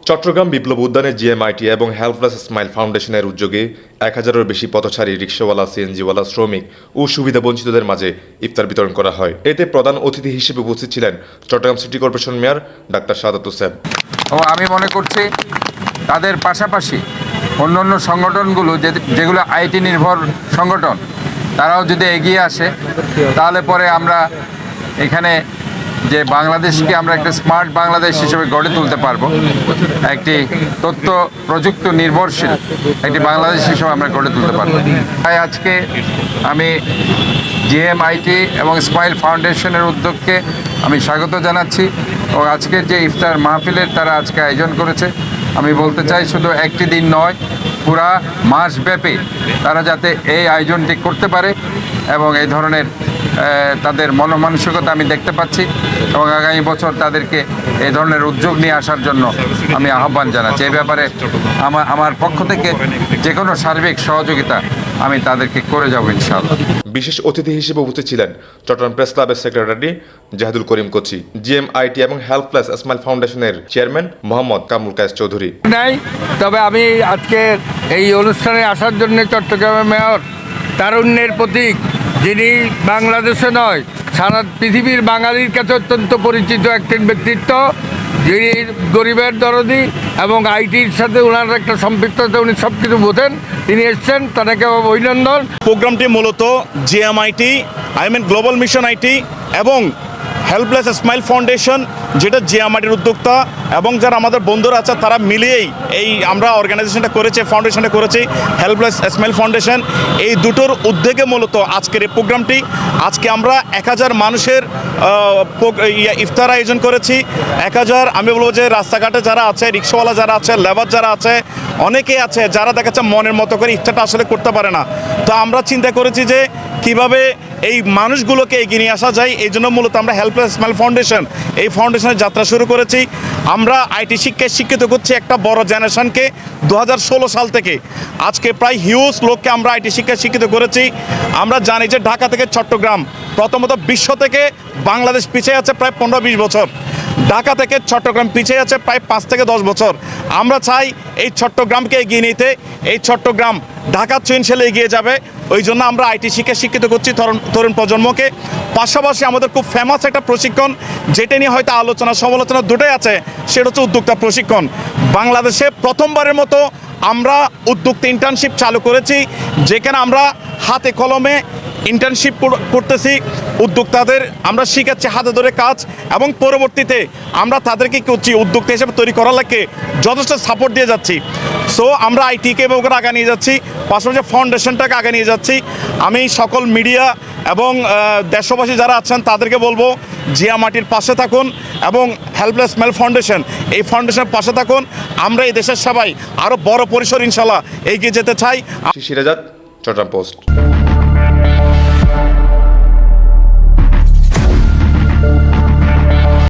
চট্টগ্রাম বিপ্লব উদ্যানে জিএমআইটি এবং helpless smile ফাউন্ডেশনের উদ্যোগে 1000-এর বেশি পথচারী, রিকশাওয়ালা, সিএনজিওয়ালা, শ্রমিক ও সুবিধাবঞ্চিতদের মাঝে ইফতার বিতরণ করা হয়। এতে প্রধান অতিথি হিসেবে উপস্থিত ছিলেন Chittagong city corporation mayor doctor Sadat Hossain. আমি মনে করছি তাদের পাশাপাশি অন্যান্য সংগঠনগুলো যেগুলো আইটি নির্ভর সংগঠন, তারাও যদি এগিয়ে আসে তাহলে পরে আমরা এখানে যে বাংলাদেশকে আমরা একটা স্মার্ট বাংলাদেশ হিসেবে গড়ে তুলতে পারবো, একটি তথ্য প্রযুক্তি নির্ভরশীল একটি বাংলাদেশ হিসেবে আমরা গড়ে তুলতে পারবো। তাই আজকে আমি জিএমআইটি এবং স্মাইল ফাউন্ডেশনের উদ্যোগকে আমি স্বাগত জানাচ্ছি এবং আজকের যে ইফতার মাহফিলের তারা আজকে আয়োজন করেছে, আমি বলতে চাই শুধু একটি দিন নয়, পুরা মাসব্যাপী তারা যাতে এই আয়োজনটি করতে পারে এবং এই ধরনের তাদের মনমানসিকতা আমি দেখতে পাচ্ছি এবং আগামী বছর তাদেরকে এই ধরনের উদ্যোগ নিয়ে আসার জন্য আমি আহ্বান জানাচ্ছি। এই ব্যাপারে আমার পক্ষ থেকে যে কোনো সার্বিক সহযোগিতা আমি তাদেরকে করে যাব ইনশাআল্লাহ। বিশেষ অতিথি হিসেবে উপস্থিত ছিলেন চট্টগ্রাম প্রেস ক্লাবের সেক্রেটারি জাহিদুল করিম কোচি, জিএমআইটি এবং হেল্পলেস স্মাইল ফাউন্ডেশনের চেয়ারম্যান মোহাম্মদ কামরুল কায়েস চৌধুরী। তবে আমি আজকে এই অনুষ্ঠানে আসার জন্য চট্টগ্রামের মেয়র, তারুণ্যের প্রতীক, যিনি বাংলাদেশে নয় সারা পৃথিবীর বাঙালির কাছে অত্যন্ত পরিচিত একজন ব্যক্তিত্ব, যিনি গরিবের দরদি এবং আইটির সাথে ওনার একটা সম্পৃক্ততা, উনি সব কিছু বোঝেন, তিনি এসছেন, তাদেরকে অভিনন্দন। প্রোগ্রামটি মূলত জিএমআইটি, গ্লোবাল মিশন আইটি এবং হেল্পলেস স্মাইল ফাউন্ডেশন, যেটা জিএমআইটির উদ্যোক্তা এবং যারা আমাদের বন্ধুরা আছে তারা মিলিয়েই এই আমরা অর্গানাইজেশনটা করেছি, ফাউন্ডেশনটা করেছি হেল্পলেস স্মাইল ফাউন্ডেশন। এই দুটোর উদ্যোগে মূলত আজকের এই প্রোগ্রামটি। আজকে আমরা 1000 মানুষের ইফতার আয়োজন করেছি। 1000 আমি বলবো যে রাস্তাঘাটে যারা আছে, রিক্সাওয়ালা যারা আছে, লেবার যারা আছে, অনেকেই আছে যারা দেখাচ্ছে মনের মতো করে ইফতারটা আসলে করতে পারে না। তো আমরা চিন্তা করেছি যে কিভাবে এই মানুষগুলোকে এগিয়ে নিয়ে আসা যায়, এই জন্য মূলত আমরা হেল্পলেস স্মাইল ফাউন্ডেশন এই ফাউন্ডেশনের যাত্রা শুরু করেছি। আমরা আইটি শিক্ষায় শিক্ষিত করছি একটা বড় জেনারেশনকে 2016 সাল থেকে আজকে প্রায় হিউজ লোককে আমরা আইটি শিক্ষায় শিক্ষিত করেছি। আমরা জানি যে ঢাকা থেকে চট্টগ্রাম প্রথমত বিশ্ব থেকে বাংলাদেশ পিছিয়ে আছে প্রায় 15-20 বছর, ঢাকা থেকে চট্টগ্রাম পিছিয়ে আছে প্রায় 5 থেকে 10 বছর। আমরা চাই এই চট্টগ্রামকে এগিয়ে নিতে, এই চট্টগ্রাম ঢাকার চেনশেলে এগিয়ে যাবে। ওই জন্য আমরা আইটি শিক্ষায় শিক্ষিত করছি তরুণ প্রজন্মকে। পাশাপাশি আমাদের খুব ফেমাস একটা প্রশিক্ষণ, যেটা নিয়ে হয়তো আলোচনা সমালোচনা দুটোই আছে, সেটা হচ্ছে উদ্যোক্তা প্রশিক্ষণ। বাংলাদেশে প্রথমবারের মতো আমরা উদ্যোক্তা ইন্টার্নশিপ চালু করেছি, যেখানে আমরা হাতে কলমে ইন্টার্নশিপ করতেছি, উদ্যোক্তাদের আমরা শিখাচ্ছি হাতে ধরে কাজ এবং পরবর্তীতে আমরা তাদেরকে করছি উদ্যোক্তা হিসেবে তৈরি করার লাগে যথেষ্ট সাপোর্ট দিয়ে যাচ্ছি। সো আমরা আইটিকে এভাবে আগে নিয়ে যাচ্ছি, পাশাপাশি ফাউন্ডেশনটাকে আগে নিয়ে যাচ্ছি। আমি সকল মিডিয়া এবং দেশবাসী যারা আছেন তাদেরকে বলবো জিএমআইটির পাশে থাকুন এবং হেল্পলেস স্মাইল ফাউন্ডেশন এই ফাউন্ডেশনের পাশে থাকুন। আমরা এই দেশের সবাই আরও বড় পরিসর ইনশাল্লাহ এগিয়ে যেতে চাই। সিরাজাত, চট্টগ্রাম পোস্ট।